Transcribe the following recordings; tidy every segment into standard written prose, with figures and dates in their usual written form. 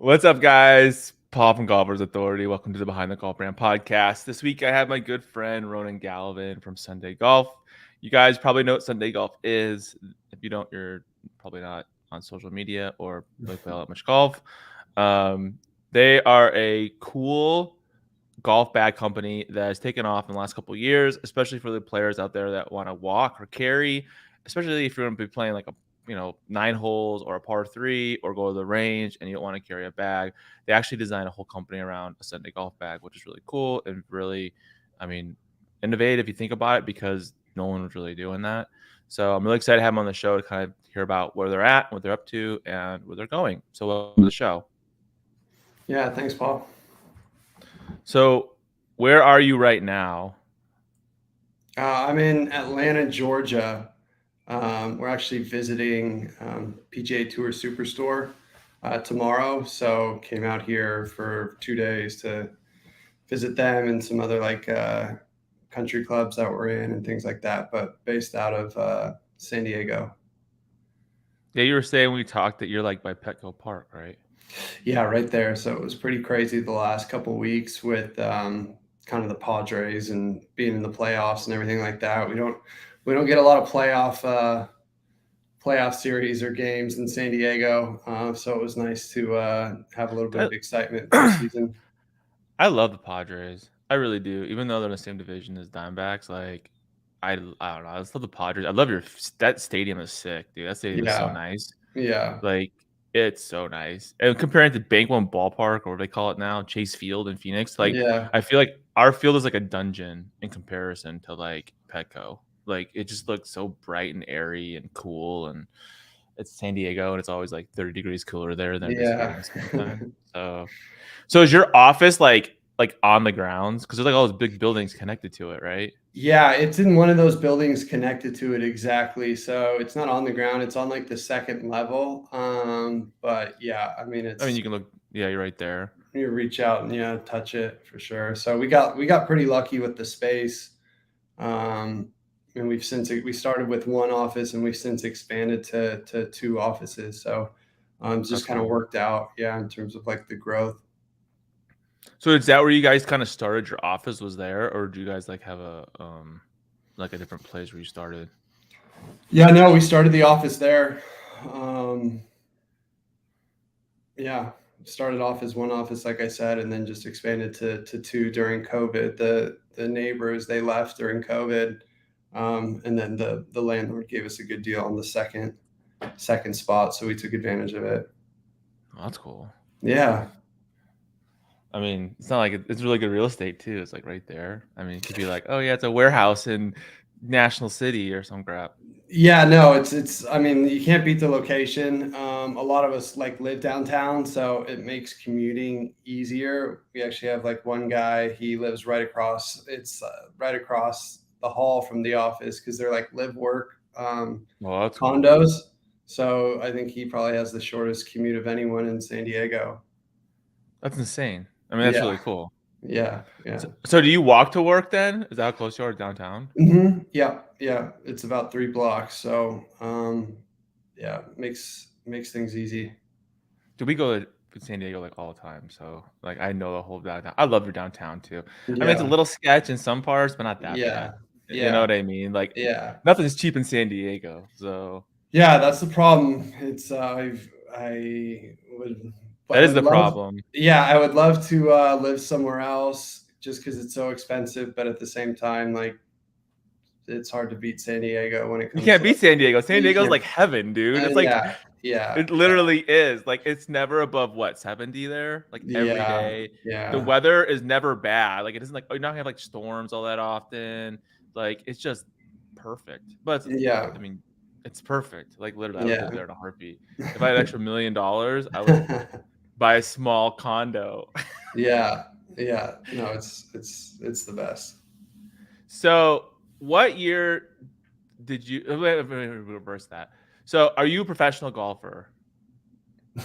What's up, guys? Paul from Golfer's Authority. Welcome to the Behind the Golf Brand podcast. This week, I have my good friend Ronan Galvin from Sunday Golf. You guys probably know what Sunday Golf is. If you don't, you're probably not on social media or really play all that much golf. They are a cool golf bag company that has taken off in the last couple of years, especially for the players out there that want to walk or carry, especially if you're going to be playing like a 9 holes or a par 3 or go to the range and you don't want to carry a bag. They actually designed a whole company around a Sunday golf bag, which is really cool and really, innovative if you think about it, because no one was really doing that. So I'm really excited to have them on the show to kind of hear about where they're at, what they're up to, and where they're going. So welcome to the show. Yeah, thanks, Paul. So where are you right now? I'm in Atlanta, Georgia. We're actually visiting PGA Tour Superstore tomorrow, so came out here for 2 days to visit them and some other country clubs that we're in and things like that. But based out of San Diego. Yeah, you were saying when we talked that you're like by Petco Park, right? Yeah, right there. So it was pretty crazy the last couple of weeks with kind of the Padres and being in the playoffs and everything like that. We don't get a lot of playoff series or games in San Diego, so it was nice to have a little bit of excitement this season. I love the Padres. I really do. Even though they're in the same division as Diamondbacks, like I don't know. I just love the Padres. I love that stadium is sick, dude. That stadium is so Yeah, nice. yeah, Like it's so nice. And comparing to Bank One Ballpark, or what they call it now, Chase Field in Phoenix, like yeah, I feel like our field is like a dungeon in comparison to like Petco. Like it just looks so bright and airy and cool, and it's San Diego and it's always like 30 degrees cooler there than it is here in yeah. the summertime. So is your office like on the grounds? Because there's like all those big buildings connected to it, right? Yeah, it's in one of those buildings connected to it exactly. So it's not on the ground, it's on like the second level. But yeah, I mean I mean, it's you can look. Yeah, you're right there. you reach out and yeah, touch it for sure. So we got pretty lucky with the space. Um, and we started with one office and we've since expanded to two offices. So it's That's just kind of cool. worked out, yeah, in terms of like the growth. So is that where you guys kind of started? Your office was there, or do you guys like have a like a different place where you started? Yeah, no, we started the office there. Um, yeah, started off as one office, like I said, and then just expanded to two during COVID. The neighbors, they left during COVID, and then the landlord gave us a good deal on the second spot, so we took advantage of it. Oh, that's cool. Yeah. I mean, it's not like it's really good real estate too. It's like right there. I mean, it could be like, oh yeah, it's a warehouse in National City or some crap. Yeah, no, it's I mean, you can't beat the location. A lot of us like live downtown, so it makes commuting easier. We actually have like one guy, he lives right across, it's right across the hall from the office because they're like live work Well, that's cool. condos. So I think he probably has the shortest commute of anyone in San Diego. That's insane. I mean, that's Yeah, really cool. yeah, yeah. So do you walk to work then? Is that how close you are to downtown? Yeah, yeah. It's about 3 blocks, so yeah, makes things easy. Do we go to San Diego like all the time? So like I know the whole downtown. I love your downtown too. I mean, it's a Yeah, little sketch in some parts, but not that bad. yeah, You know yeah, what I mean? Like yeah, nothing's cheap in San Diego. So yeah. That's the problem. It's I would I that is would the love, problem. yeah, I would love to live somewhere else just because it's so expensive, but at the same time, like it's hard to beat San Diego when it You comes can't to beat like San Diego. San you Diego's can't. like heaven, dude. It's like Yeah, yeah, it literally is. Like it's never above what, 70 there? Like every yeah, day. The yeah, weather is never bad. Like it isn't like, oh, you're not gonna have like storms all that often. Like it's just perfect. But yeah, I mean, it's perfect. Like literally, I would live yeah. there in a heartbeat. If I had an extra $1 million, I would buy a small condo. Yeah, yeah. No, it's the best. So what year did you let me reverse that? So are you a professional golfer?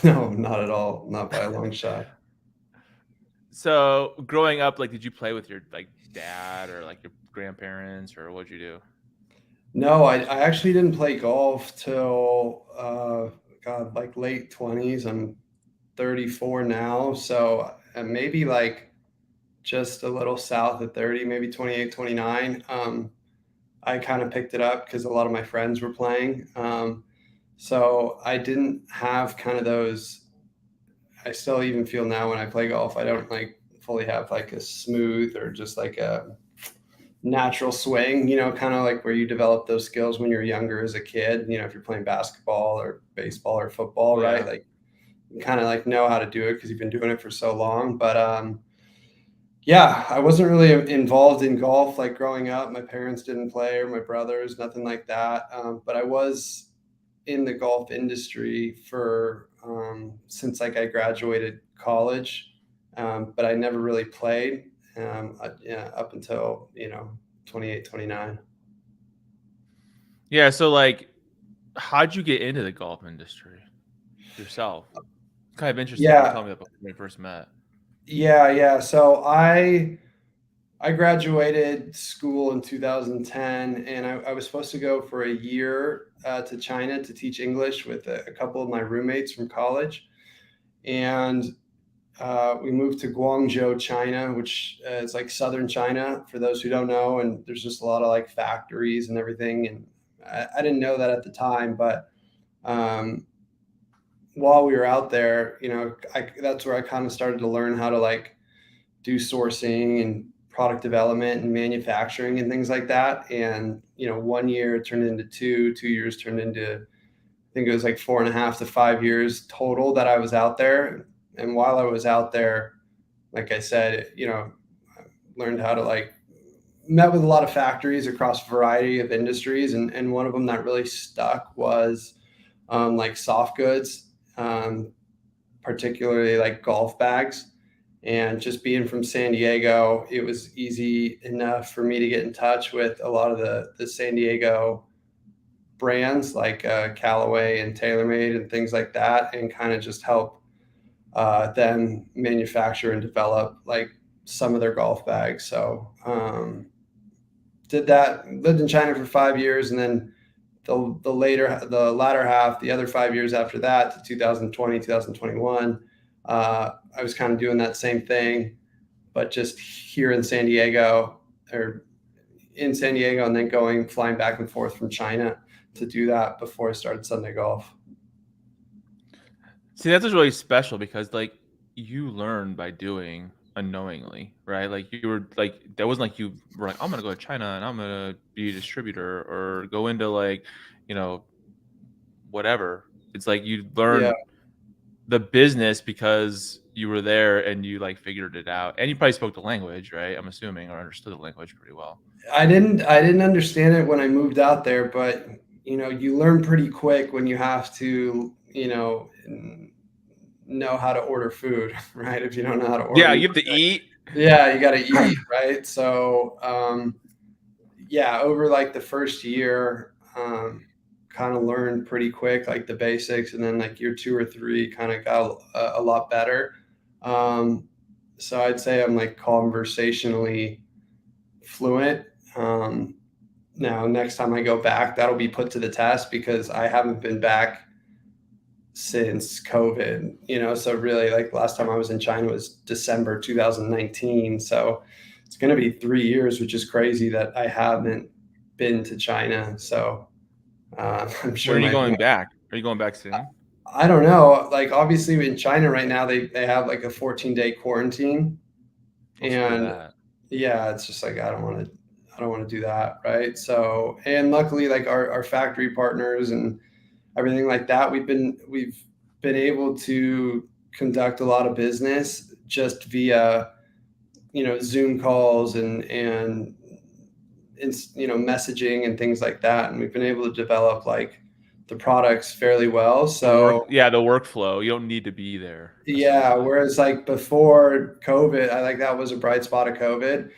No, not at all. Not by a long shot. So growing up, like, did you play with your like dad or like your grandparents, or what'd you do? No, I actually didn't play golf till God, like late 20s. I'm 34 now. So maybe like just a little south of 30, maybe 28, 29. I kind of picked it up because a lot of my friends were playing. So I didn't have kind of those. I still even feel now when I play golf, I don't like fully have like a smooth or just like a natural swing, kind of like where you develop those skills when you're younger as a kid, if you're playing basketball or baseball or football, right? Yeah. Like you kind of like know how to do it because you've been doing it for so long. But yeah, I wasn't really involved in golf like growing up. My parents didn't play or my brothers, nothing like that. But I was in the golf industry for since like I graduated college, but I never really played yeah, up until 28, 29. Yeah. So like, how'd you get into the golf industry yourself? Kind of interesting. You Yeah, told me that before we first met. yeah. So I graduated school in 2010, and I was supposed to go for a year to China to teach English with a couple of my roommates from college. And we moved to Guangzhou, China, which is like southern China for those who don't know. And there's just a lot of like factories and everything. And I didn't know that at the time, but um, while we were out there, that's where I kind of started to learn how to like do sourcing and product development and manufacturing and things like that. And, 1 year turned into 2 years turned into, I think it was like 4.5 to 5 years total that I was out there. And while I was out there, like I said, learned how to like met with a lot of factories across a variety of industries. And one of them that really stuck was like soft goods, particularly like golf bags. And just being from San Diego, it was easy enough for me to get in touch with a lot of the San Diego brands like Callaway and TaylorMade and things like that, and kind of just help them manufacture and develop like some of their golf bags. So did that, lived in China for 5 years, and then the latter half, the other 5 years after that to 2020, 2021, I was kind of doing that same thing, but just here in San Diego or in San Diego, and then flying back and forth from China to do that before I started Sunday Golf. See, that's just really special because like you learn by doing unknowingly, right? Like you were like that wasn't like you were like, I'm gonna go to China and I'm gonna be a distributor or go into like, you know, whatever. It's like you Yeah, learn the business because you were there and you like figured it out. And you probably spoke the language, right? I'm assuming, or understood the language pretty well. I didn't understand it when I moved out there, but you learn pretty quick when you have to, know how to order food, right? If you don't know how to order, Yeah, you have to eat. yeah, you got to eat, right? So, yeah, over like the first year, kind of learned pretty quick, like the basics, and then like year 2 or 3, kind of got a lot better. Um, so I'd say I'm like conversationally fluent. Um, Now, next time I go back, that'll be put to the test because I haven't been back since COVID, so really like last time I was in China was December 2019. So it's going to be 3 years, which is crazy that I haven't been to China. So I'm When sure are you going back? Are you going back soon? I don't know. Like obviously in China right now, they have like a 14-day quarantine. Oh, screw And that. yeah, it's just like, I don't want to do that. Right. So, and luckily like our factory partners and everything like that. We've been able to conduct a lot of business just via Zoom calls and messaging and things like that, and we've been able to develop like the products fairly well. So The workflow. You don't need to be there yeah, essentially. whereas like before COVID, I like that was a bright spot of COVID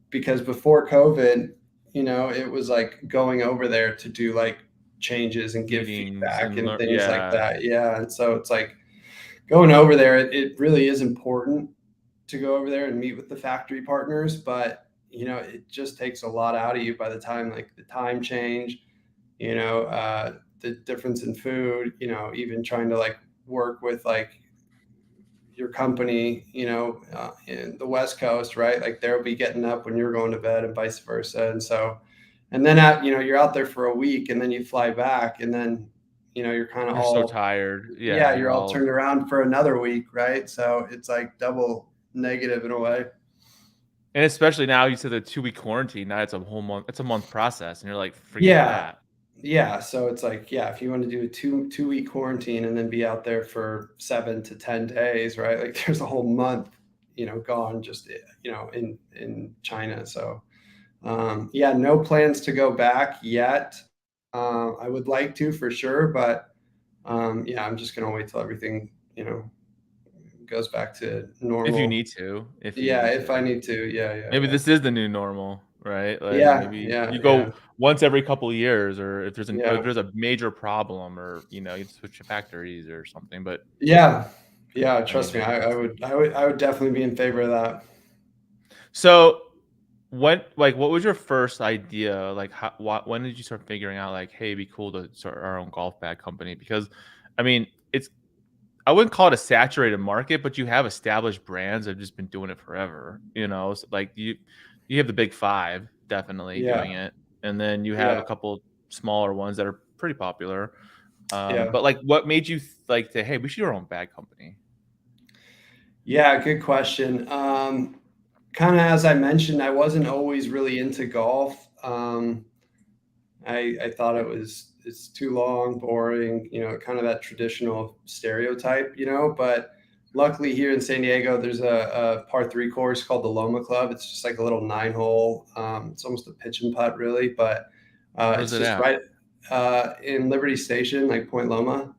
because before COVID, it was like going over there to do like changes and give Meetings feedback and and learn. things like Yeah. that. Yeah. And so it's like going over there, it really is important to go over there and meet with the factory partners, but it just takes a lot out of you by the time like the time change, the difference in food, even trying to like work with like your company, in the West Coast, right? Like they'll be getting up when you're going to bed and vice versa. And so, and then you're out there for a week and then you fly back and then, you're kind of You're so all, tired. yeah, Yeah, you're you're all all. turned around for another week, right? So it's like double negative in a way. And especially now, you said the 2-week quarantine. Now it's a whole month. It's a month process, and you're like, forget Yeah. that. Yeah. So it's like, yeah, if you want to do a two week quarantine and then be out there for 7 to 10 days, right? Like there's a whole month, gone just, in China. So, yeah, no plans to go back yet. I would like to for sure, but yeah, I'm just gonna wait till everything, goes back to If you normal. need to, if you Yeah, need if I to. need to. Yeah, yeah, Maybe yeah. this is the new normal, right? Like Yeah, maybe yeah, you yeah, go once every couple of years, or if yeah, there's a major problem, or you switch to factories or something. But yeah, yeah. I Trust mean, me, I, I it's would, I would, I would definitely be in favor of that. so. What was your first idea? Like, when did you start figuring out, like, hey, it'd be cool to start our own golf bag company? Because, I mean, I wouldn't call it a saturated market, but you have established brands that have just been doing it forever. So, like you have the big five definitely doing Yeah, it, and then you have yeah, a couple smaller ones that are pretty popular. yeah, But like, what made you like to, hey, we should do our own bag company? yeah. Good question. Kind of as I mentioned, I wasn't always really into golf. I thought it's too long, boring, kind of that traditional stereotype, But luckily here in San Diego, there's a par 3 course called the Loma Club. It's just like a little 9 hole. It's almost a pitch and putt, really, but Where's it's it just at? right in Liberty Station, like Point Loma.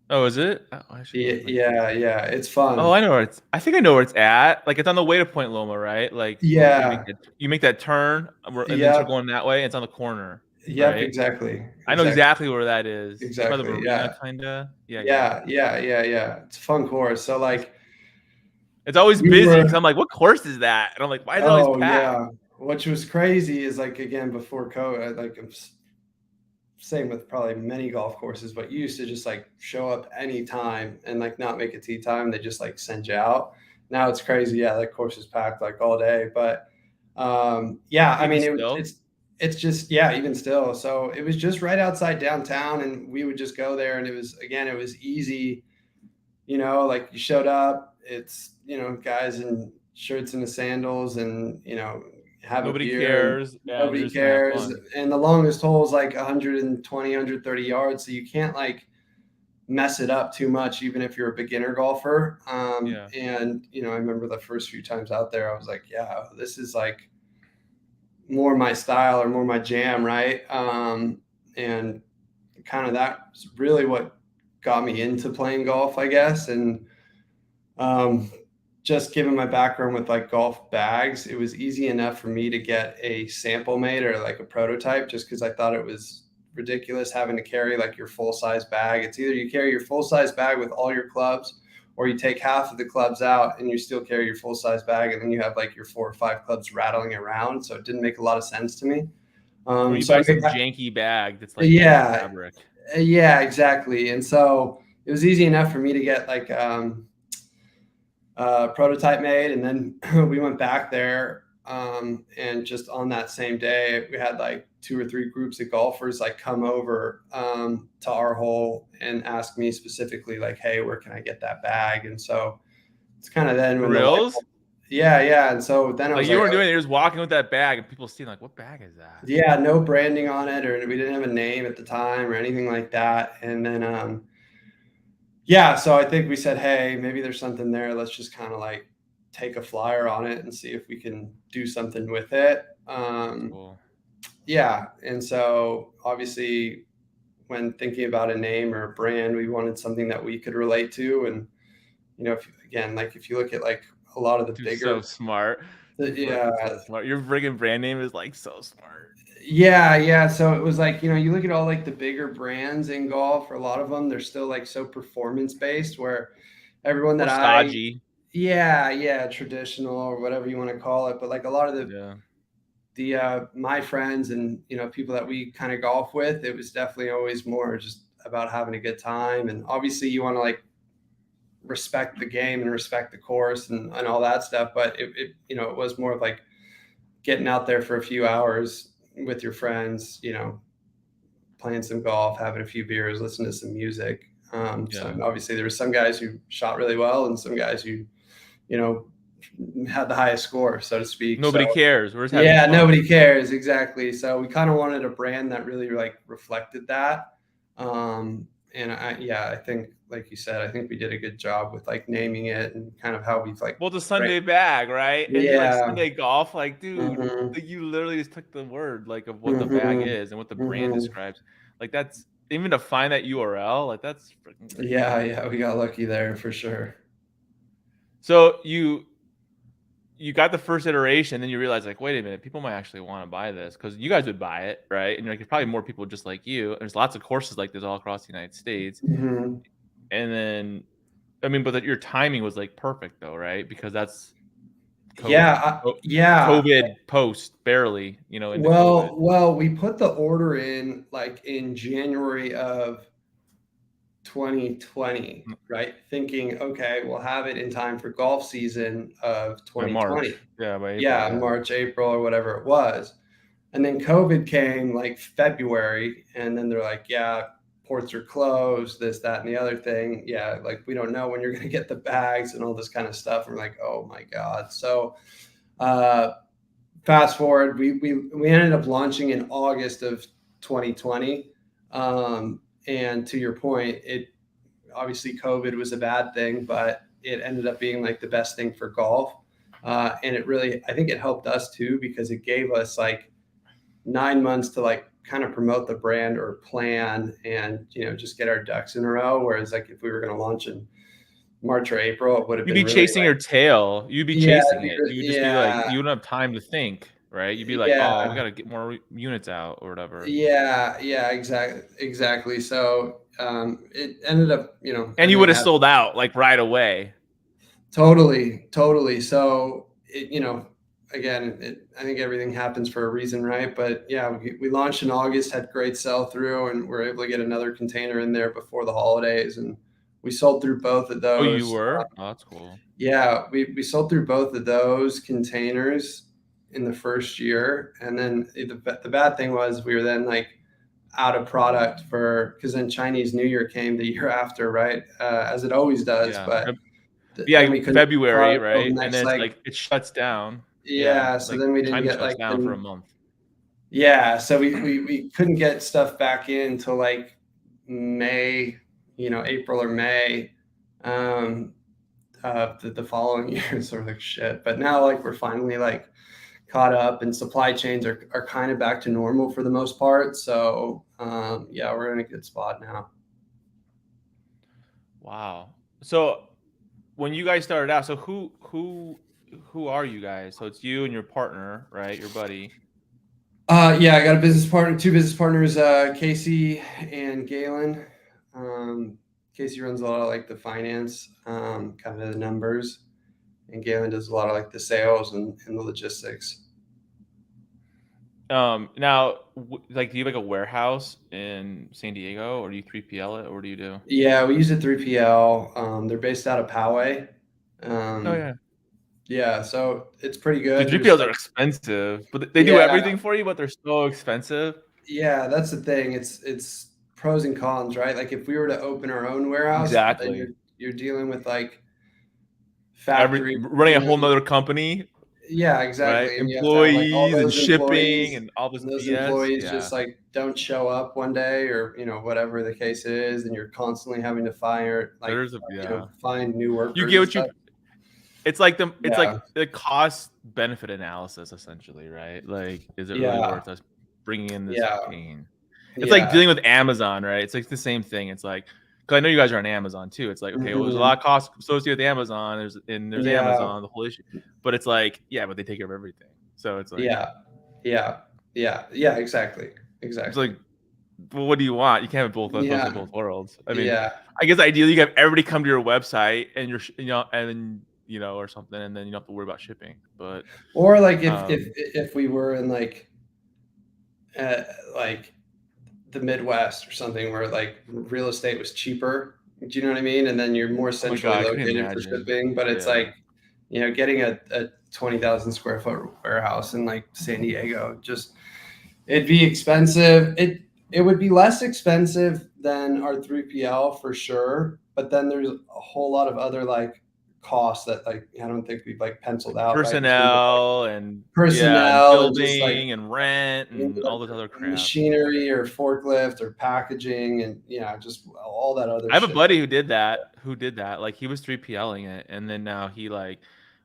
Oh, is it? Oh, I should Yeah, look like. yeah, yeah. It's Oh, fun. I know where it's. I think I know where it's at. Like, it's on the way to Point Loma, right? Like, before Yeah. you make that turn, and then start Yep. going that way. It's on the corner, Yep. right? Exactly. I know Exactly. exactly where that is. It's by the Exactly. marina, Yeah. kinda. Yeah, yeah. Yeah. Yeah. Yeah. Yeah. It's a fun course. So like It's always we busy because were I'm like, "What course is that?" And I'm like, "Why is it always Oh packed?" yeah, which was crazy is like again before COVID, like same with probably many golf courses, but you used to just like show up anytime and like not make a tee time. They just like send you out. Now it's crazy. Yeah, that course is packed like all day. But yeah, I Even mean still? it's just yeah, even still. So it was just right outside downtown, and we would just go there, and it was easy. Like you showed up, it's guys in shirts and the sandals, and have a Nobody beer, and cares, and you're nobody just gonna have cares. fun. And the longest hole is like 120, 130 yards, so you can't like mess it up too much, even if you're a beginner golfer. Yeah. And I remember the first few times out there, I was like, yeah, this is like more my style or more my jam, right? And kind of that's really what got me into playing golf, I guess. And um, just given my background with like golf bags, it was easy enough for me to get a sample made or like a prototype just because I thought it was ridiculous having to carry like your full size bag. It's either you carry your full size bag with all your clubs, or you take half of the clubs out and you still carry your full size bag, and then you have like your 4 or 5 clubs rattling around. So it didn't make a lot of sense to me. Or you So buy some janky bag that's, like, made of yeah, fabric. yeah, exactly. And so it was easy enough for me to get like prototype made, and then we went back there, and just on that same day we had like 2 or 3 groups of golfers like come over to our hole and ask me specifically like, hey, where can I get that bag? And so it's kind of then For when the light reals? bulb, yeah, yeah. And so then I Like, was you like, weren't oh, doing it, you're just walking with that bag, and people see, like, "What bag is that?" yeah, no branding on it, or we didn't have a name at the time or anything like that. And then yeah, so I think we said, hey, maybe there's something there. Let's just kind of like take a flyer on it and see if we can do something with it. That's cool. Yeah. And so obviously, when thinking about a name or a brand, we wanted something that we could relate to. And, again, like if you look at like a lot of the Dude, so bigger, smart. You're yeah, fucking so smart. Your friggin' brand name is, like, so smart. yeah, yeah. So it was like, you look at all like the bigger brands in golf, or a lot of them, they're still like so performance based, where everyone Or that I stodgy. yeah, yeah, traditional or whatever you want to call it. But like a lot of Yeah. the my friends and people that we kind of golf with, it was definitely always more just about having a good time. And obviously, you want to like respect the game and respect the course and all that stuff. But it was more of like getting out there for a few hours with your friends, playing some golf, having a few beers, listening to some music. So Yeah. obviously there were some guys who shot really well and some guys who, you know, had the highest score, so to speak. So Nobody cares. We're just having yeah, fun. nobody cares. Exactly. So we kind of wanted a brand that really like reflected that. And I think, like you said, I think we did a good job with like naming it and kind of how we've like, Well, the Sunday bag, right? And you're like yeah. Sunday golf, like, dude, Hmm. like, you literally just took the word like of what the bag Hmm. is and what the brand Hmm. describes. Like that's even to find that URL, like that's freaking Yeah, crazy. yeah, we got lucky there for sure. So you got the first iteration, then you realize like, wait a minute, people might actually want to buy this because you guys would buy it, right? And you're like, there's probably more people just like you. And there's lots of courses like this all across the United States. Hmm. And then, I mean, but that your timing was like perfect though, right? Because that's Yeah, yeah. COVID post barely, into COVID. Well, we put the order in like in January of 2020, Mm, right? Thinking, okay, we'll have it in time for golf season of by 2020. March, yeah, by April, Yeah, yeah. March, April, or whatever it was. And then COVID came like February, and then they're like, yeah, ports are closed, this, that, and the other thing. Yeah, like we don't know when you're going to get the bags and all this kind of stuff. And we're like, oh my God. So, uh, fast forward, we ended up launching in August of 2020. And to your point, it obviously COVID was a bad thing, but it ended up being like the best thing for golf. And it really, I think it helped us too, because it gave us like 9 months to like kind of promote the brand or plan and, just get our ducks in a row. Whereas like if we were going to launch in March or April, it would have You'd been be really chasing like, your tail. You'd be yeah, chasing it. You would just be like, yeah, you wouldn't have time to think, right? You'd be like, oh, we yeah. got to get more units out or whatever. Yeah, exactly. So it ended up, And you would everything have had sold out like right away. totally. So again, I think everything happens for a reason, right? But yeah, we launched in August, had great sell through, and we're able to get another container in there before the holidays, and we sold through both of Oh, you those. were? Oh, that's cool. Yeah, we sold through both of those containers in the first year, and then the bad thing was we were then like out of product because then Chinese New Year came the year after, right? As it always does, Yeah. but then Yeah, we couldn't get February, product till right? the And next then it's like, like it shuts down. Yeah, yeah. So like then we didn't China get shuts like down for a month. yeah. So we couldn't get stuff back in until like May, April or May. Um, the following year, sort of like shit. But now like we're finally like caught up and supply chains are kind of back to normal for the most part. So yeah, we're in a good spot now. Wow. So when you guys started out, so who are you guys? So it's you and your partner, right? Your buddy. Yeah, I got a business partner, two business partners, Casey and Galen. Um, Casey runs a lot of like the finance, kind of the numbers, and Galen does a lot of like the sales and the logistics. Now, like, do you have like a warehouse in San Diego, or do you 3PL it, or what do you do? Yeah, we use a 3PL. They're based out of Poway. Oh Um, yeah. yeah, so it's pretty Dude, good. There's 3PLs are like, expensive, but they do yeah, everything for you, but they're so expensive. yeah, that's the thing. It's pros and cons, right? Like if we were to open our own warehouse, then Exactly. you're dealing with like Every factory, running a whole nother company, yeah, right? exactly. And you have to have like all Employees and those shipping employees, and all this and those BS. employees Yeah. just like don't show up one day or, whatever the case is. And you're constantly having to Yeah. find new You workers get and what you stuff. it's Yeah. like the cost benefit analysis essentially, right? Like, is it really Yeah. worth us bringing in this Yeah. pain? It's like Yeah. dealing with Amazon, right? It's like the same thing. It's like, because I know you guys are on Amazon too. It's like, okay, well, there's a Hmm. lot of costs associated with Amazon. There's Yeah. Amazon, the whole issue. But it's like, yeah, but they take care of everything. So it's like, Yeah. Yeah. Yeah. it's Exactly. like, well, what do you want? You can't have both the best of Yeah. both worlds. I mean, Yeah. I guess ideally you have everybody come to your website and and then or something, and then you don't have to worry about shipping. But Or like um, if we were in uh, like the Midwest or something where like real estate was cheaper, Do you know what I mean? And then you're more Oh my centrally god, I couldn't located for imagine. shipping. But it's Yeah. like, getting a 20,000 square foot warehouse in like San Diego, just it'd be expensive. It would be less expensive than our 3PL for sure, but then there's a whole lot of other like costs that like I don't think we've like penciled out right in terms of like Personnel and yeah, and personnel and just like building and rent and all this other crap. machinery or forklift or packaging and just all that other I have a shit. buddy who did that. Like he was 3PLing it, and then now he like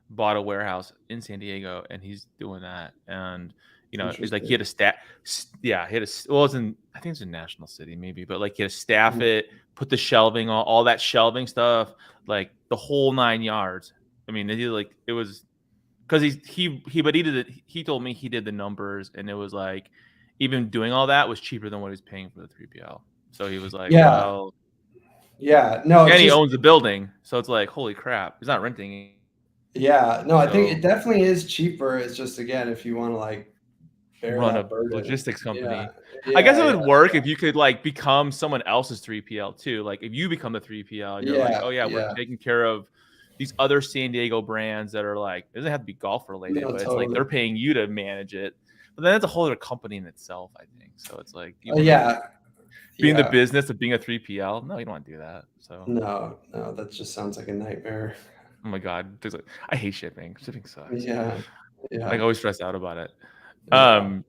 bought a warehouse in San Diego, and he's doing that. And it's like he Interesting. had a yeah, he had well, it's in I think it's in National City maybe, but like he had to staff Mhm. it, put the shelving on, all that shelving stuff, like the whole 9 yards. I mean, it was because but he did it. He told me he did the numbers, and it was like even doing all that was cheaper than what he was paying for the 3PL. So he was like, Yeah. well. Yeah. No, And it's he just owns the building, so it's like, holy crap, he's not renting it. yeah. No, I think So it definitely is cheaper. It's just again if you want to like bear run that a burden. logistics Yeah. company. I guess Yeah. it Yeah. would work if you could like become someone else's 3PL too. Like if you become the 3PL and you're like, Yeah. oh yeah, we're Yeah. taking care of these other San Diego brands that are like, it doesn't have to be golf related, No, but it's like totally. they're paying you to manage it. But then that's a whole other company in itself, I think. So it's like, do you want to Yeah. like be in the Yeah. business of being a 3PL? No, you don't want to do that. So, No, no, that just sounds like a nightmare. oh my God, I hate shipping. Shipping sucks. Yeah. Like, Yeah. always stressed out about it. Yeah. Um,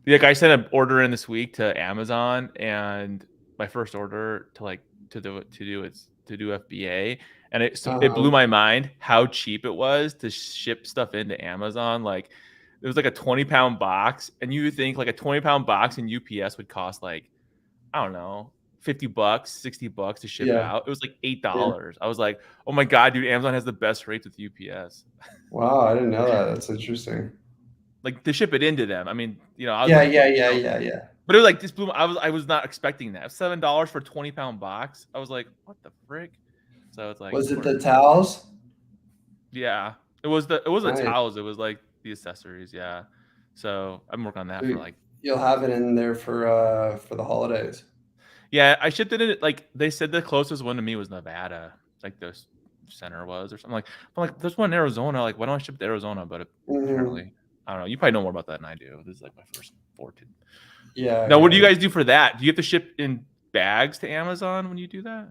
like I sent an order in this week to Amazon, and my first order to do FBA, and it blew Um, my mind how cheap it was to ship stuff into Amazon. Like it was like a 20-pound box, and you would think like a 20-pound box in UPS would cost like I don't know. $50, $60 to ship yeah. out. It was like Yeah. $8. I was like, "Oh my god, dude! Amazon has the best rates with UPS." Wow, I didn't know that. That's interesting. Like to ship it into them. I mean, I was Yeah, like, yeah, yeah, yeah, yeah. but it was like this blew. I was not expecting that. $7 for a 20-pound box. I was like, what the frick? So it's like, of Was it course, the towels? yeah. It was the Nice. towels. It was like the accessories. Yeah. So I'm working on that for Sweet. like. You'll have it in there for the holidays. Yeah, I shipped it in. Like they said, the closest one to me was Nevada. Like the center was or something. I'm like, there's one in Arizona. Like, why don't I ship to Arizona? But Hmm. apparently, I don't know. You probably know more about that than I do. This is like my first fortune. Yeah, Now, what do you yeah. guys do for that? Do you have to ship in bags to Amazon when you do that?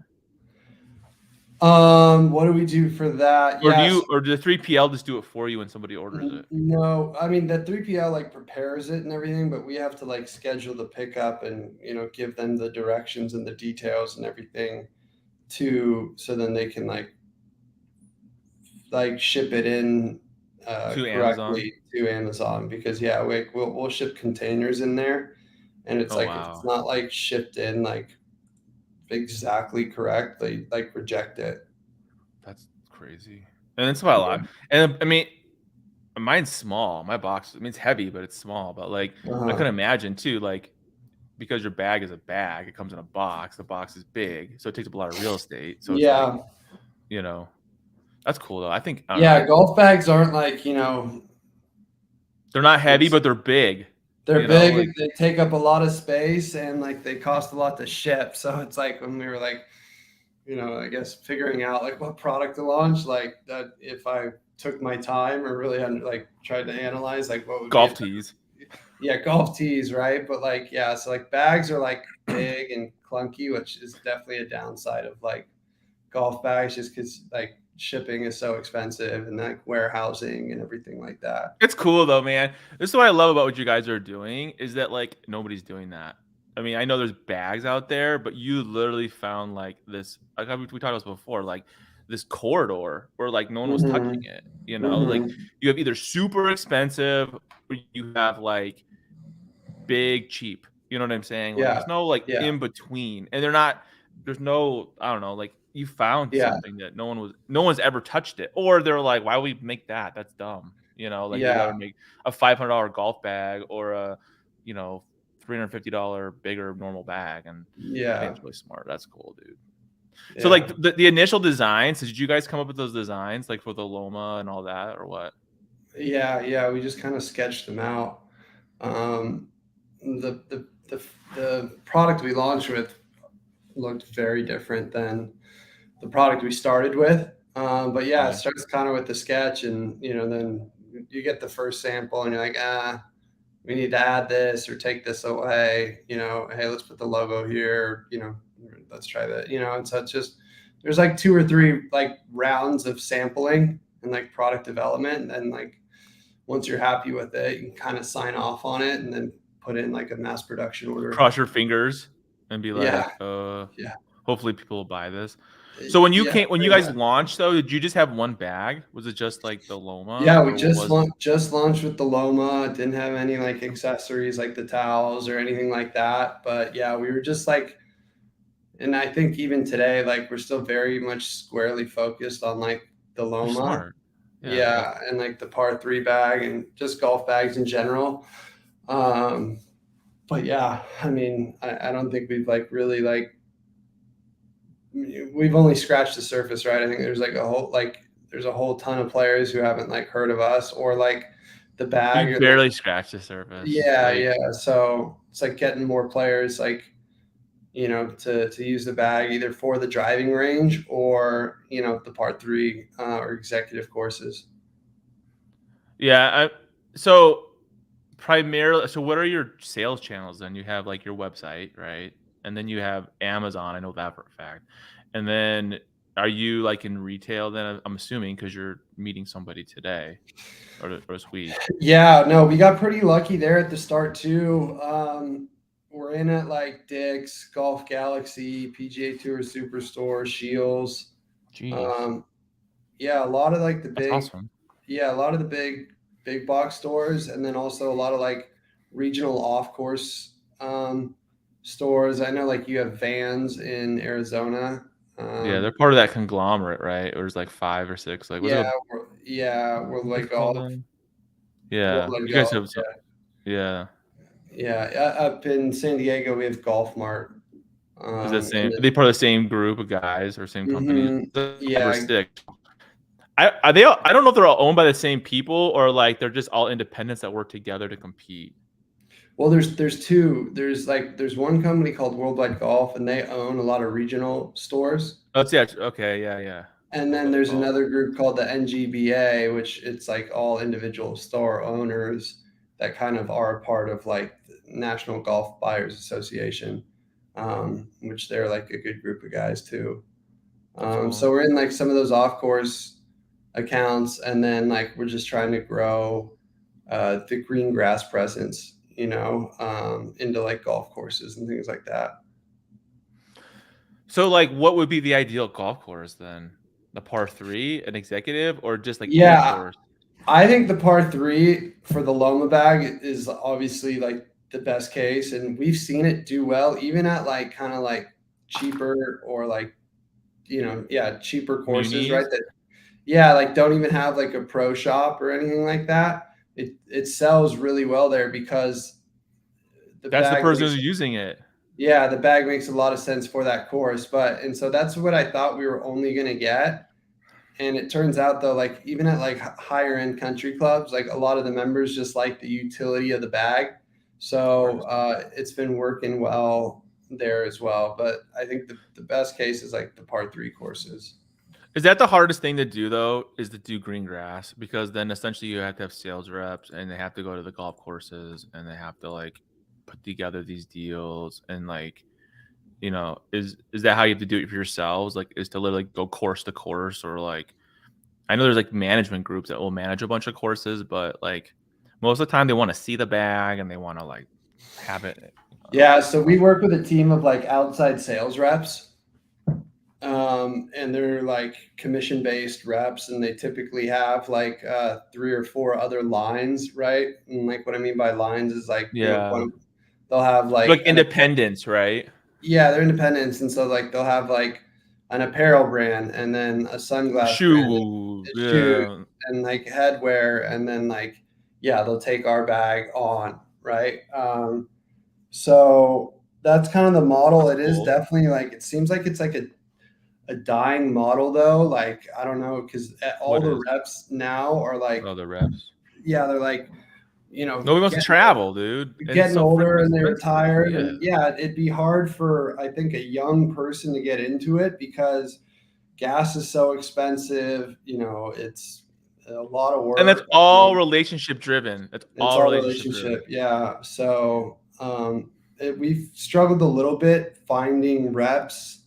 What do we do for that? Yes. Or do the 3PL just do it for you when somebody orders it? No, I mean the 3PL like prepares it and everything, but we have to like schedule the pickup and give them the directions and the details and everything so then they can like ship it in To Amazon? correctly to Amazon because yeah, we'll ship containers in there and it's Oh, like if it's wow. not like shipped in like exactly correct, they like reject it. That's crazy. And it's about a Yeah. lot. And I mean, mine's small. My box, I mean, it's heavy, but it's small. But like, I Uh-huh. couldn't imagine too, like, because your bag is a bag, it comes in a box. The box is big, so it takes up a lot of real estate. So it's like, Yeah. you know, that's cool though. I don't Yeah, know. golf bags aren't like, They're not heavy, it's but they're big. they're big, Like they take up a lot of space and like they cost a lot to ship. So it's like when we were like, I guess figuring out like what product to launch, like that if I took my time or really like tried to analyze like what would be a golf tees. yeah, golf tees, right? But like yeah, so like bags are like big and clunky, which is definitely a downside of like golf bags just because like shipping is so expensive and like warehousing and everything like that. It's cool though, man. This is what I love about what you guys are doing is that like nobody's doing that. I mean, I know there's bags out there, but you literally found like this. Like we talked about this before, like this corridor where like no one was touching Mm-hmm. it. Like Mm-hmm. you have either super expensive or you have like big cheap. You know what I'm saying? Like Yeah. there's no like Yeah. in between, and they're not. There's no I don't know. Like you found Yeah. something that no one's ever touched it, or they're like, why would we make that? That's dumb. Like we'd Yeah. rather make a $500 golf bag or a $350 bigger normal bag, and I think Yeah. it's really smart. That's cool, dude. So like Yeah. the initial designs, did you guys come up with those designs like for the Loma and all that, or what? Yeah. Yeah. We just kind of sketched them out. Um, the product we launched with looked very different than the product we started with. But yeah, it Yeah. starts kind of with the sketch, and then you get the first sample, and you're like, we need to add this or take this away. Hey, let's put the logo here. Let's try that. And so it's just there's like two or three like rounds of sampling and like product development, and then like once you're happy with it, you can kind of sign off on it, and then put in like a mass production order. Cross your fingers and be Yeah, like, yeah, hopefully people will buy this. So yeah, when you pretty guys much. launched though, did you just have one bag? Was it just like the Loma Yeah, we or was it just launched with the Loma. Didn't have any like accessories like the towels or anything like that. But yeah, we were just like, and I think even today, like we're still very much squarely focused on like the you're Loma. smart? Yeah, Yeah, like and like the par three bag and just golf bags in general. Um, but yeah, I mean, I don't think we've like really like we've only scratched the surface, right? I think there's a whole ton of players who haven't like heard of us or like the we bag or like barely scratched the surface. yeah, Like yeah. So it's like getting more players like to use the bag either for the driving range or the par three or executive courses. yeah, so primarily, so what are your sales channels then? You have like your website, right? And then you have Amazon. I know that for a fact. And then are you like in retail then? I'm assuming because you're meeting somebody today or this week. Yeah, no, we got pretty lucky there at the start too. We're in at like Dick's, Golf Galaxy, PGA Tour Superstore, Shields. Jeez, Um, yeah, a lot of like the that's big, awesome. yeah, a lot of the big box stores, and then also a lot of like regional off course stores. I know like you have Vans in Arizona. Yeah, they're Um, part of that conglomerate, right? Or there's like 5 or 6. Like, what's it yeah, called? yeah, What's Worldwide it called Golf, then? Yeah, Worldwide you guys Golf. have some. Yeah, Yeah, up in San Diego we have Golf Mart. is that And same? Are then they part of the same group of guys or same companies? There's 5 or yeah, 6. Are they? I don't know if they're all owned by the same people or like they're just all independents that work together to compete. well, there's two. There's one company called Worldwide Golf, and they own a lot of regional stores. Oh, it's yeah. Okay, yeah, yeah. And then Worldwide there's Golf. another group called the NGBA, which it's like all individual store owners that kind of are a part of like the National Golf Buyers Association, which they're like a good group of guys too. That's So cool. we're in like some of those off course accounts, and then like we're just trying to grow the green grass presence, into like golf courses and things like that. So, like, what would be the ideal golf course then? The par three, an executive, or just like any Yeah, course? I think the par three for the Loma bag is obviously like the best case, and we've seen it do well even at like kind of like cheaper or like yeah, cheaper courses, right? Munis. That yeah, like don't even have like a pro shop or anything like that. It sells really well there because the That's the bag person makes who's using it. yeah, the bag makes a lot of sense for that course. But and so that's what I thought we were only gonna get. And it turns out though, like even at like higher end country clubs, like a lot of the members just like the utility of the bag. Of So course. it's been working well there as well. But I think the best case is like the par three courses. Is that the hardest thing to do though? Is to do green grass because then essentially you have to have sales reps and they have to go to the golf courses and they have to like put together these deals and like is that how you have to do it for yourselves? Like is to literally go course to course or like I know there's like management groups that will manage a bunch of courses, but like most of the time they want to see the bag and they want to like have it. Yeah, so we work with a team of like outside sales reps, and they're like commission based reps, and they typically have like three or four other lines, right? And like what I mean by lines is like Yeah, they'll have like like independence, right? yeah, they're independents, and so like they'll have like an apparel brand, and then a sunglass brand, Shoe, a shoe, yeah, and like headwear, and then like yeah, they'll take our bag on, right? So that's kind of the model. that's It is cool. definitely like it seems like it's like a dying model though. Like I don't know because all What the is? reps now are like Oh, the reps. yeah, they're like Nobody wants to getting old, travel, dude, and it's getting so freaking older and they're expensive. tired, Yeah. and yeah, it'd be hard for, I think, a young person to get into it because gas is so expensive. It's a lot of And that's work. all relationship driven. That's It's all all relationship driven. relationship, yeah. So we've struggled a little bit finding reps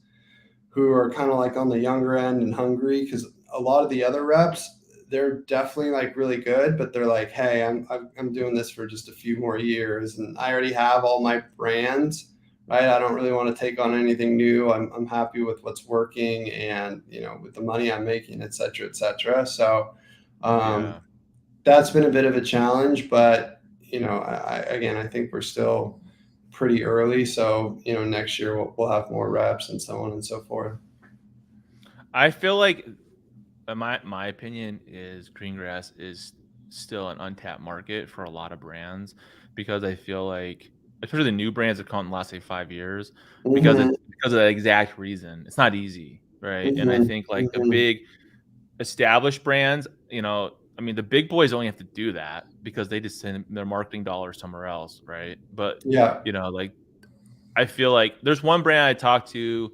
who are kind of like on the younger end and hungry, because a lot of the other reps, they're definitely like really good, but they're like, hey, I'm doing this for just a few more years, and I already have all my brands, right? I don't really want to take on anything new. I'm happy with what's working, and with the money I'm making, et cetera, et cetera. So um, Yeah. that's been a bit of a challenge, but again, I think we're still pretty early. So next year we'll have more reps and so on and so forth. I feel like my opinion is green grass is still an untapped market for a lot of brands, because I feel like, especially the new brands that come out in the last, say, 5 years, Hmm. because of that exact reason. It's not easy, right? And I Hmm. think, like, the Hmm. big established brands, I mean, the big boys only have to do that because they just send their marketing dollars somewhere else, right? But, Yeah. like, I feel like there's one brand I talked to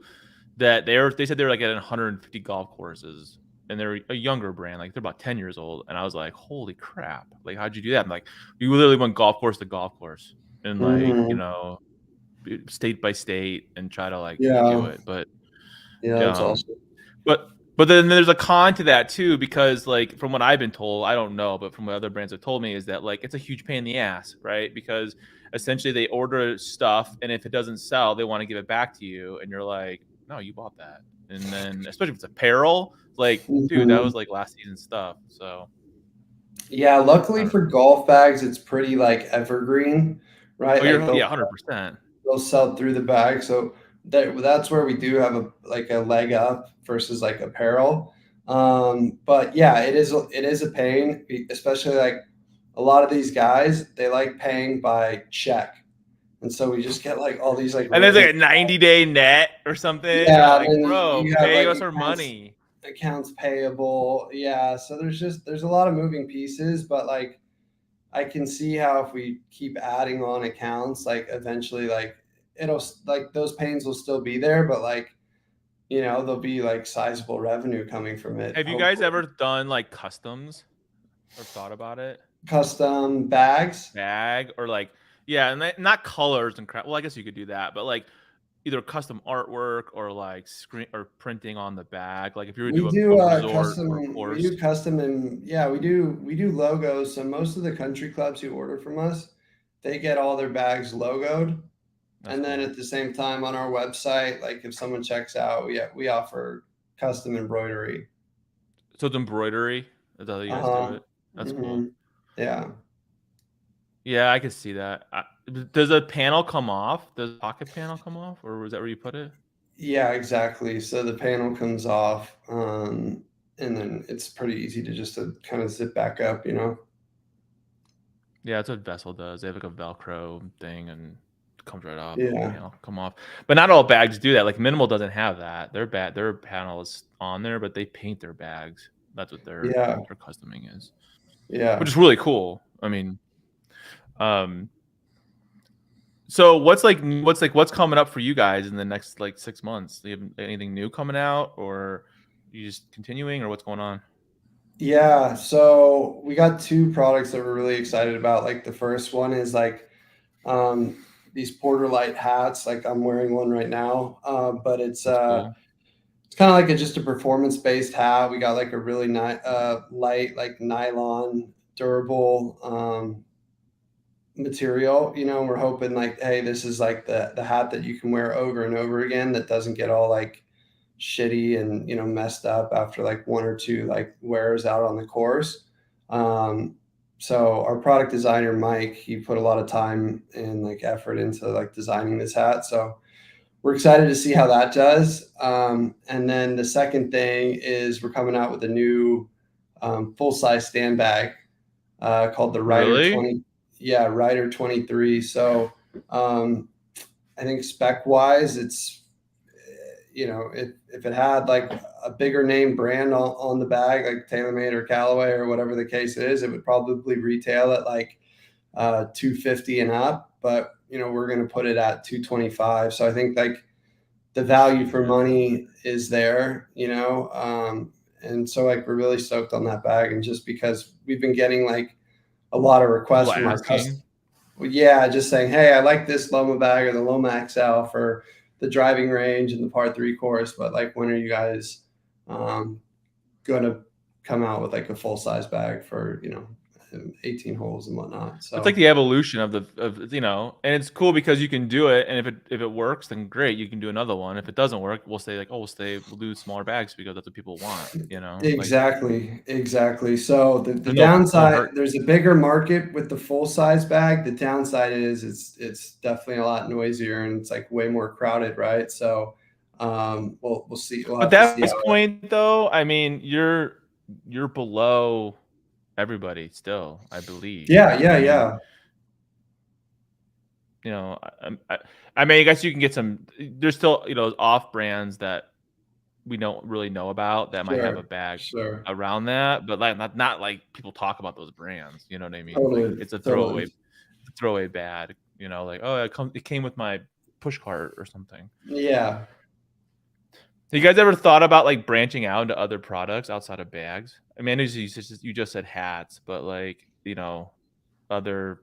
that they said they were like at 150 golf courses, and they're a younger brand, like they're about 10 years old. And I was like, holy crap, like, how'd you do that? I'm like, we literally went golf course to golf course, and, like, Hmm. state by state, and try to, like, do Yeah. it. But Yeah. That's um awesome. but then there's a con to that too, because, like, from what I've been told, I don't know, but from what other brands have told me, is that, like, it's a huge pain in the ass, right? Because essentially they order stuff, and if it doesn't sell, they want to give it back to you, and you're like, no, you bought that. And then, especially if it's apparel, like, dude, that Hmm. was like last season stuff. So Yeah. I Luckily don't for know. golf bags, it's pretty like evergreen, right? Oh, Like yeah, 100%. they'll sell through the bag. So that's where we do have a leg up versus like apparel. But yeah, it is a pain, especially like a lot of these guys, they like paying by check. And so we just get like all these like And there's random, like a 90-day net or something, and I'm yeah, like, and then bro, you have pay like us our accounts money. accounts payable. Yeah, so there's a lot of moving pieces, but like I can see how if we keep adding on accounts, like eventually, like like those pains will still be there, but like there'll be like sizable revenue coming from it, Have you guys hopefully. ever done like customs or thought about it? Custom bags. Bag, or like, yeah, and not colors and crap. Well, I guess you could do that, but like either custom artwork, or like screen or printing on the bag. Like if you were to We do do a resort or a custom. We course. do custom, and yeah, we do logos. So most of the country clubs who order from us, they get all their bags logoed, That's and then cool. at the same time on our website, like if someone checks out, we offer custom embroidery. So it's embroidery. Is that how you guys do Uh-huh. it? That's cool. Hmm. Yeah. Yeah, I could see that. Does a panel come off? Does the pocket panel come off, or was that where you put it? Yeah, exactly. So the panel comes off, and then it's pretty easy to just to kind of zip back up. Yeah, that's what Vessel does. They have like a Velcro thing, and it comes right off. Yeah. Panel come off, but not all bags do that. Like Minimal doesn't have that. Their panel is on there, but they paint their bags. That's what Yeah. their customing is, which Yeah. is really cool. I mean, um, so what's coming up for you guys in the next like 6 months? Do you have anything new coming out, or you just continuing, or what's going on? Yeah, so we got two products that we're really excited about. Like the first one is like these Porter Light hats. Like I'm wearing one right now, but it's That's uh, cool. it's kind of like just a performance based hat. We got like a really light, like nylon, durable material. And we're hoping like, hey, this is like the hat that you can wear over and over again, that doesn't get all like shitty and messed up after like one or two like wears out on the course. um so our product designer Mike, he put a lot of time and like effort into like designing this hat, so we're excited to see how that does. And then the second thing is we're coming out with a new full size stand bag called the Rider Really? 20. Yeah, Rider 23. So um I think spec wise, it's if it had like a bigger name brand on the bag, like TaylorMade or Callaway or whatever the case is, it would probably retail at like 250 and up, but we're going to put it at 225. So I think like the value for money is there, and so like we're really stoked on that bag, and just because we've been getting like a lot of requests from our customers. Yeah, just saying, hey, I like this Loma bag or the Loma XL for the driving range and the par 3 course, but like when are you guys going to come out with like a full size bag for 18 holes and whatnot? So it's like the evolution of and it's cool because you can do it, and if it works, then great, you can do another one. If it doesn't work, we'll say like, we'll do smaller bags because that's what people want. Exactly. So the downside, there's a bigger market with the full size bag. The downside is it's definitely a lot noisier, and it's like way more crowded, right? So we'll see. But that price point though, I mean, you're below everybody still, I believe. Yeah. I mean, I guess you can get some. There's still off brands that we don't really know about that might have a bag around that, but like not like people talk about those brands. You know what I mean? Totally, like it's a throwaway bag. Like, oh, it came with my push cart or something. Yeah. You guys ever thought about like branching out into other products outside of bags? I mean, you just said hats, but like other.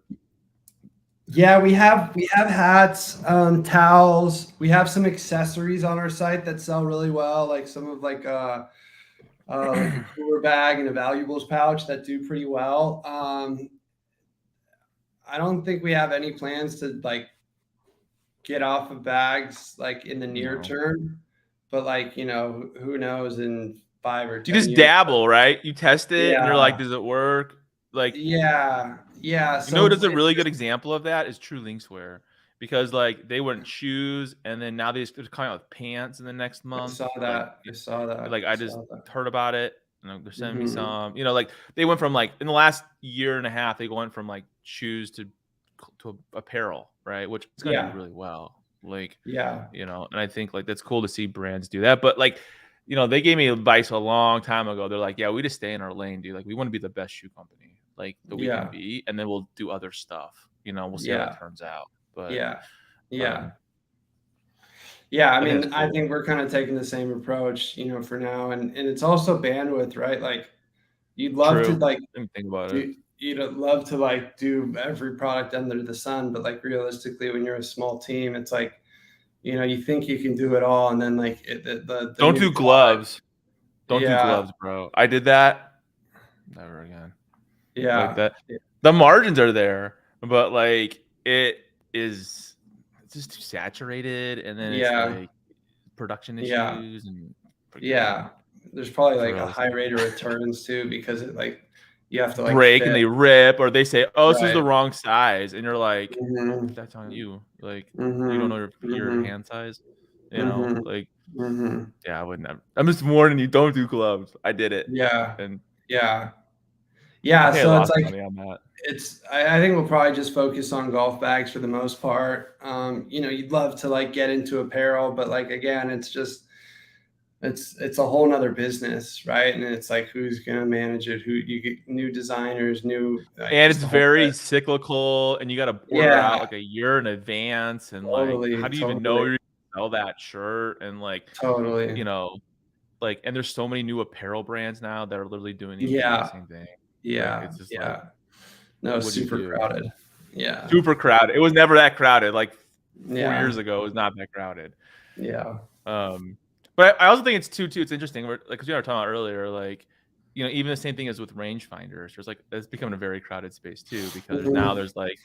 Yeah, we have hats, towels. We have some accessories on our site that sell really well, like some of like a cooler bag and a valuables pouch that do pretty well. I don't think we have any plans to like get off of bags like in the near term, but like who knows in 5 or 10 years. You just dabble, right? You test it, and you're like, does it work? Like, yeah. It's a really good example of that is True Linkswear, because like they weren't shoes, and then now they're coming out with pants in the next month. I saw that. Like I just heard about it, and they're sending me some. Like they went from like in the last year and a half, they went from like shoes to apparel, right? Which is going to do really well. Like, and I think like that's cool to see brands do that. But like, they gave me advice a long time ago. They're like, yeah, we just stay in our lane, dude. Like we want to be the best shoe company like that we can be, and then we'll do other stuff. We'll see how that turns out. But I mean, I think we're kind of taking the same approach, for now, and it's also bandwidth, right? Like you'd love to like think about it. You'd love to like do every product under the sun, but like realistically, when you're a small team, it's like you think you can do it all, and then like don't do gloves. Don't do gloves, bro. I did that. Never again. Yeah. Like that. The margins are there, but like it's just too saturated, and then it's like production issues and there's probably like a high rate of returns too, because it like you have to like break and they rip, or they say, oh, this is the wrong size, and you're like, that's on you. Like you don't know your hand size, like I would never. I'm just warning you, don't do gloves. I did it. So it's like I think we'll probably just focus on golf bags for the most part. You'd love to like get into apparel, but like again, it's just it's a whole nother business, right? And it's like who's gonna manage it? Who you get new designers, and it's very cyclical, and you got to order out like a year in advance, and like how do you even know you're gonna sell that shirt? And like like, and there's so many new apparel brands now that are literally doing the same thing. Like, it's just like, no, super crowded. Super crowded. It was never that crowded. Like 4 years ago, it was not that crowded. But I also think it's it's interesting. Like, because you were talking about earlier, like, even the same thing as with rangefinders. There's like, it's becoming a very crowded space too, because now there's like,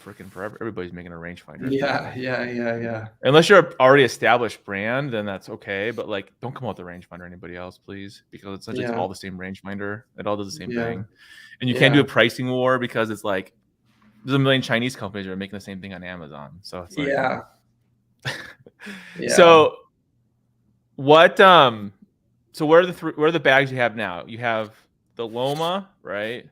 freaking forever, everybody's making a rangefinder. Yeah. Unless you're an already established brand, then that's okay. But like, don't come out with a rangefinder anybody else, please, because it's essentially all the same rangefinder. It all does the same thing, and you can't do a pricing war because it's like there's a million Chinese companies that are making the same thing on Amazon. So it's like, So what? So where are the bags you have now? You have the Loma, right?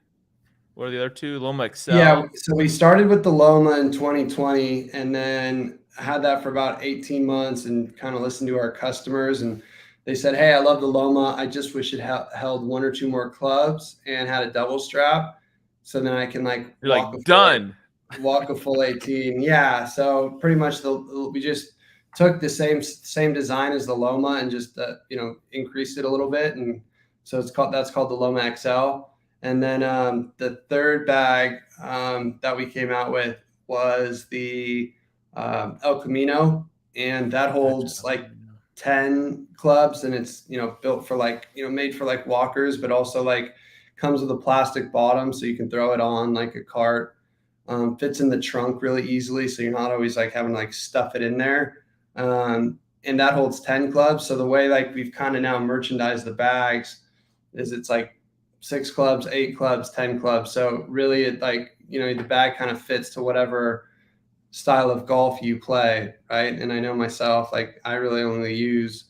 What are the other two? Loma XL. Yeah, so we started with the Loma in 2020, and then had that for about 18 months, and kind of listened to our customers, and they said, "Hey, I love the Loma. I just wish it held 1 or 2 more clubs and had a double strap." so then I can like You're like done. walk a full 18. Yeah, so pretty much we just took the same design as the Loma and just increased it a little bit, and so that's called the Loma XL. And then the third bag that we came out with was the El Camino, and that Gotcha. holds like 10 clubs, and it's built for like made for like walkers, but also like comes with a plastic bottom so you can throw it on like a cart. Fits in the trunk really easily, so you're not always like having to like stuff it in there. And that holds 10 clubs. So the way like we've kind of now merchandised the bags is it's like 6 clubs, 8 clubs, 10 clubs. So really it like, the bag kind of fits to whatever style of golf you play, right? And I know myself, like I really only use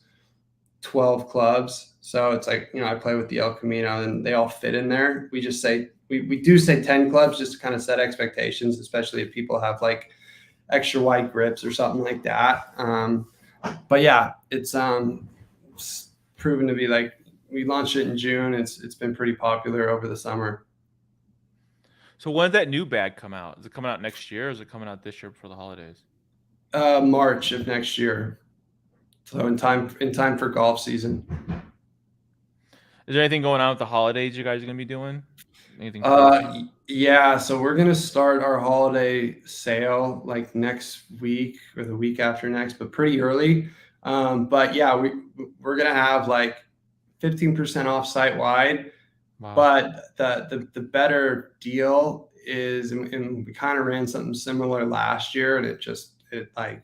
12 clubs. So it's like, I play with the El Camino and they all fit in there. We just say, we do say 10 clubs just to kind of set expectations, especially if people have like extra wide grips or something like that. But yeah, it's proven to be like, we launched it in June. It's been pretty popular over the summer. So when did that new bag come out? Is it coming out next year or is it coming out this year before the holidays? March of next year. So in time for golf season. Is there anything going on with the holidays you guys are gonna be doing? Anything crazy? Yeah, so we're gonna start our holiday sale like next week or the week after next, but pretty early. But yeah, we're gonna have like 15% off site wide. Wow. But the better deal is, and we kind of ran something similar last year, and it like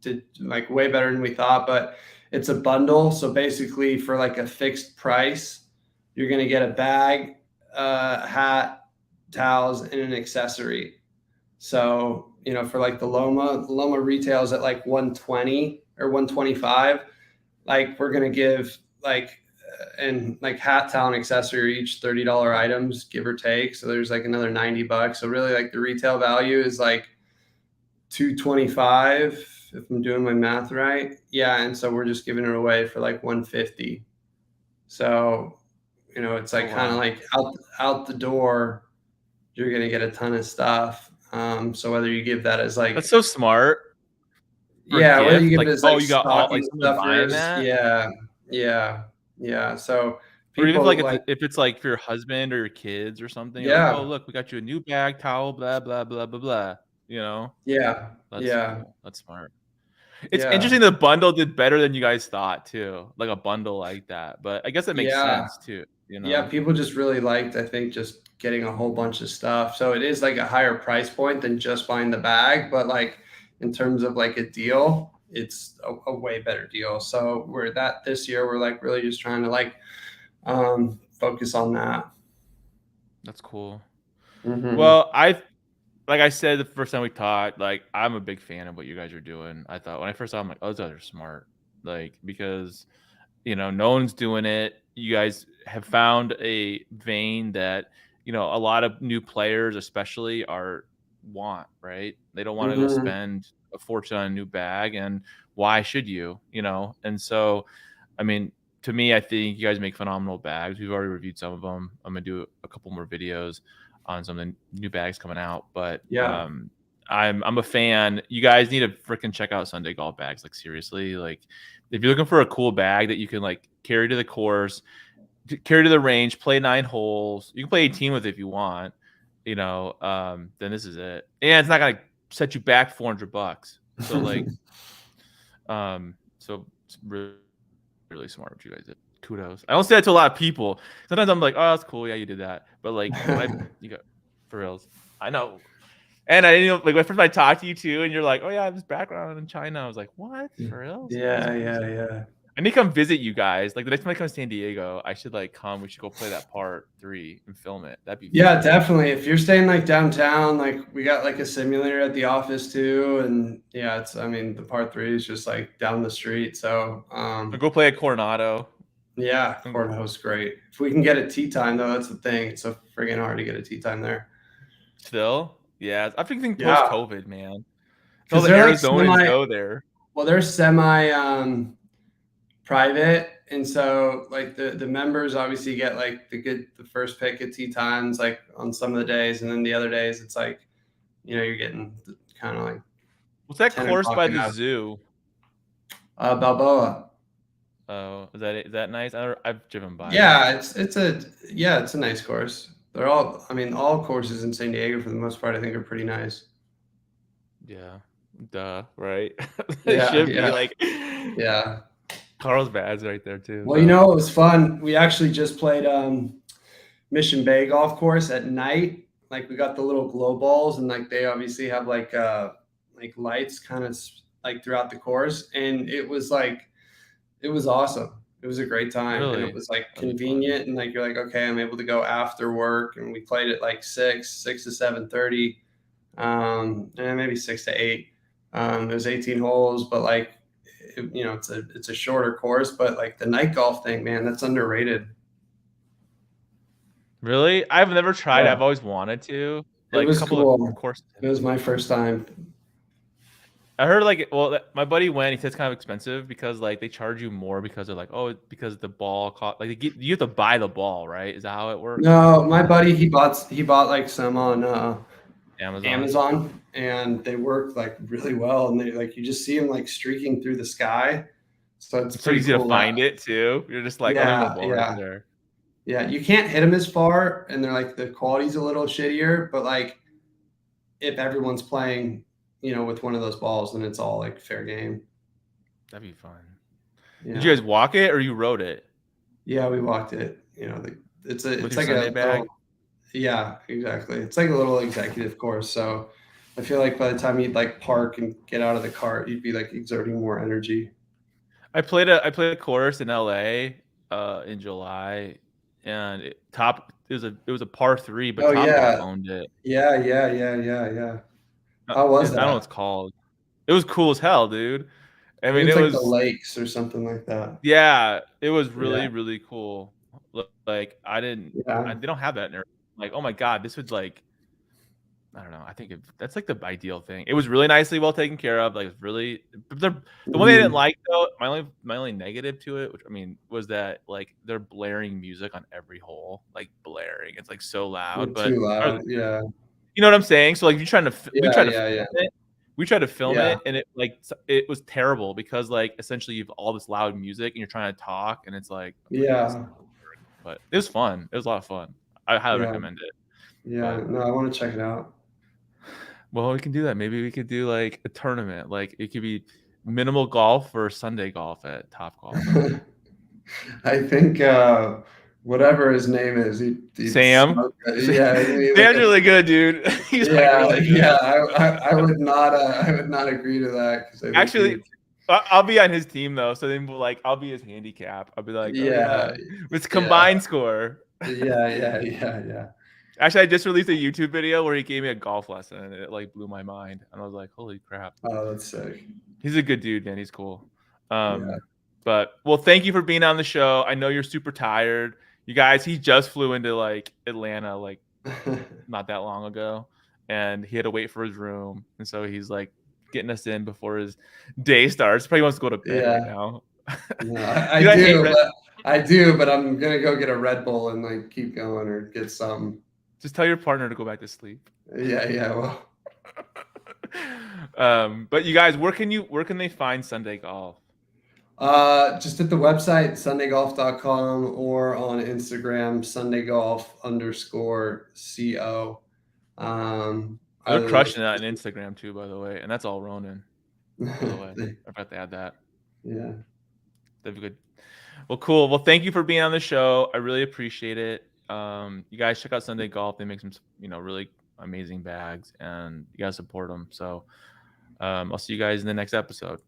did like way better than we thought. But it's a bundle, so basically for like a fixed price, you're gonna get a bag, hat, towels, and an accessory. So for like the Loma retails at like 120 or 125. Like we're gonna give like and like hat, towel, and accessory each $30 items, give or take. So there's like another $90. So really like the retail value is like 225 if I'm doing my math right. Yeah, and so we're just giving it away for like 150. So it's like kind of like out the door, you're gonna get a ton of stuff. So whether you give that as like, that's so smart. Yeah, whether you give like, it as like you got all like stocking someone buying stuffers, that, yeah. So or even people if it's like for your husband or your kids or something, you're like, oh yeah, look, we got you a new bag, towel, blah blah blah blah blah. You know, yeah, that's yeah, cool. That's smart. It's yeah, interesting the bundle did better than you guys thought too, like a bundle like that. But I guess that makes yeah, sense too. You yeah. know, People just really liked, I think, just getting a whole bunch of stuff. So it is like a higher price point than just buying the bag, but like in terms of like a deal, it's a way better deal. So this year we're like really just trying to like focus on that. that's cool. Mm-hmm. Well, like I said the first time we talked, like I'm a big fan of what you guys are doing. I thought when I first saw, I'm like, oh, those guys are smart, like because no one's doing it. You guys have found a vein that a lot of new players, especially, want. Right? They don't want to go Mm-hmm. spend a fortune on a new bag, and why should you? And so, I mean, to me, I think you guys make phenomenal bags. We've already reviewed some of them. I'm gonna do a couple more videos on some of the new bags coming out, but Yeah. I'm a fan. You guys need to freaking check out Sunday Golf bags. Like seriously, like if you're looking for a cool bag that you can like carry to the course, carry to the range, play 9 holes. You can play 18 with it if you want. Then this is it. And it's not gonna set you back $400. So like, so it's really, really smart what you guys did. Kudos. I don't say that to a lot of people. Sometimes I'm like, oh, that's cool. Yeah, you did that. But like, you got for reals. I know. And I didn't like when first I talked to you too, and you're like, oh yeah, I have this background in China. I was like, what? For reals? That's Yeah, yeah, crazy. yeah. I need to come visit you guys. Like the next time I come to San Diego, I should like come. We should go play that part 3 and film it. That'd be Yeah, fun. definitely. If you're staying like downtown, like we got like a simulator at the office too. And yeah, I mean, the part 3 is just like down the street. So Or go play at Coronado. yeah, Cornhole's great. If we can get a tee time though, that's the thing. It's so friggin' hard to get a tee time there. Still, yeah. I'm thinking post Yeah. COVID, man. All Because the they're like Arizonans go there. they're semi private, And so like the members obviously get like the first pick at tee times, like on some of the days, and then the other days it's like, you're getting kind of like What's that 10 course o'clock by and the up. zoo? Balboa. Oh, is that it? Is that nice? I've driven by it. Yeah, it's a nice course. They're all, I mean, all courses in San Diego for the most part, I think are pretty nice. Yeah. Duh, right? It Yeah, should be yeah, like yeah. Carlsbad's right there too. Well, it was fun. We actually just played Mission Bay golf course at night. Like we got the little glow balls, and like they obviously have like lights kind of like throughout the course, and it was awesome. It was a great time, and it Really? was like That'd be fun. convenient, and like you're like, okay, I'm able to go after work, and we played at like 6 to 7:30, and maybe 6 to 8. It was 18 holes, but like it's a shorter course, but like the night golf thing, man, that's underrated. Really? I've never tried. Yeah, I've always wanted to. it Like a was couple of cool. courses. It was my first time. I heard like my buddy went. He said it's kind of expensive because like they charge you more because they're like, oh, because the ball cost like you have to buy the ball, right? Is that how it works? No, my buddy, he bought like some on Amazon. Amazon, and they work like really well, and they like you just see them like streaking through the sky, so it's It's so pretty easy to cool. find it too. You're just like, oh, there's a Yeah, ball right yeah, there. yeah. You can't hit them as far, and they're like the quality's a little shittier, but like if everyone's playing, with one of those balls, then it's all like fair game. That'd be fun. Did you Yeah, guys walk it or you rode it yeah. We walked it. with It's your like Sunday a bag? little. Yeah, exactly. It's like a little executive course. So I feel like by the time you'd like park and get out of the car, you'd be like exerting more energy. I played a course in LA in July, and it was a par 3, but Oh Top Golf yeah. owned it. Yeah, yeah, yeah, yeah, yeah. I How was don't know what it's that? called. It was cool as hell, dude. I I think mean, it's it like the was lakes or something like that. yeah, it was Yeah, really really cool. Like yeah. they don't have that in like, oh my god, this would like I don't know. I think that's like the ideal thing. It was really nicely well taken care of. Like it's really the one thing I didn't Mhm. like though. My only negative to it, which I mean, was that like they're blaring music on every hole, like blaring. It's like so loud, but Too loud. Yeah. you know what I'm saying. So like, you trying to we Yeah, tried to yeah, yeah. film it. We tried to film Yeah. it, and it was terrible because like essentially you have all this loud music and you're trying to talk, and it's like okay, this is Yeah. not work. But it was fun. It was a lot of fun. I highly Yeah. recommend it. Yeah. But No, I want to check it out. well, we can do that. Maybe we could do like a tournament. Like it could be minimal golf or Sunday golf at Top Golf. I think whatever his name is, he'd Sam. smoke. Yeah, like Sam's really good, dude. He's like yeah, really yeah. good. I would not agree to that because I think Actually, I'll be on his team though. So then like I'll be his handicap. I'll be like, oh yeah, yeah, it's yeah, combined score. yeah, yeah, yeah, yeah. Actually, I just released a YouTube video where he gave me a golf lesson, and it like blew my mind. And I was like, holy crap. Oh, that's sick. He's a good dude, man. He's cool. Yeah. But well, thank you for being on the show. I know you're super tired. You guys, he just flew into like Atlanta like not that long ago, and he had to wait for his room, and so he's like getting us in before his day starts. Probably wants to go to bed right Yeah. now. No, Dude, I hate Red. I do, but I'm gonna go get a Red Bull and like keep going or get some. Just tell your partner to go back to sleep. Yeah, yeah. Well, But you guys, where can they find Sunday Golf? just at the website sundaygolf.com or on Instagram sundaygolf_co. They're Either of those crushing that on Instagram too, by the way, and that's all Ronan. By the way, places. I forgot to add that. Yeah. That'd be good. Well, cool. Well, thank you for being on the show. I really appreciate it. You guys check out Sunday Golf. They make some, really amazing bags, and you guys support them. So, I'll see you guys in the next episode.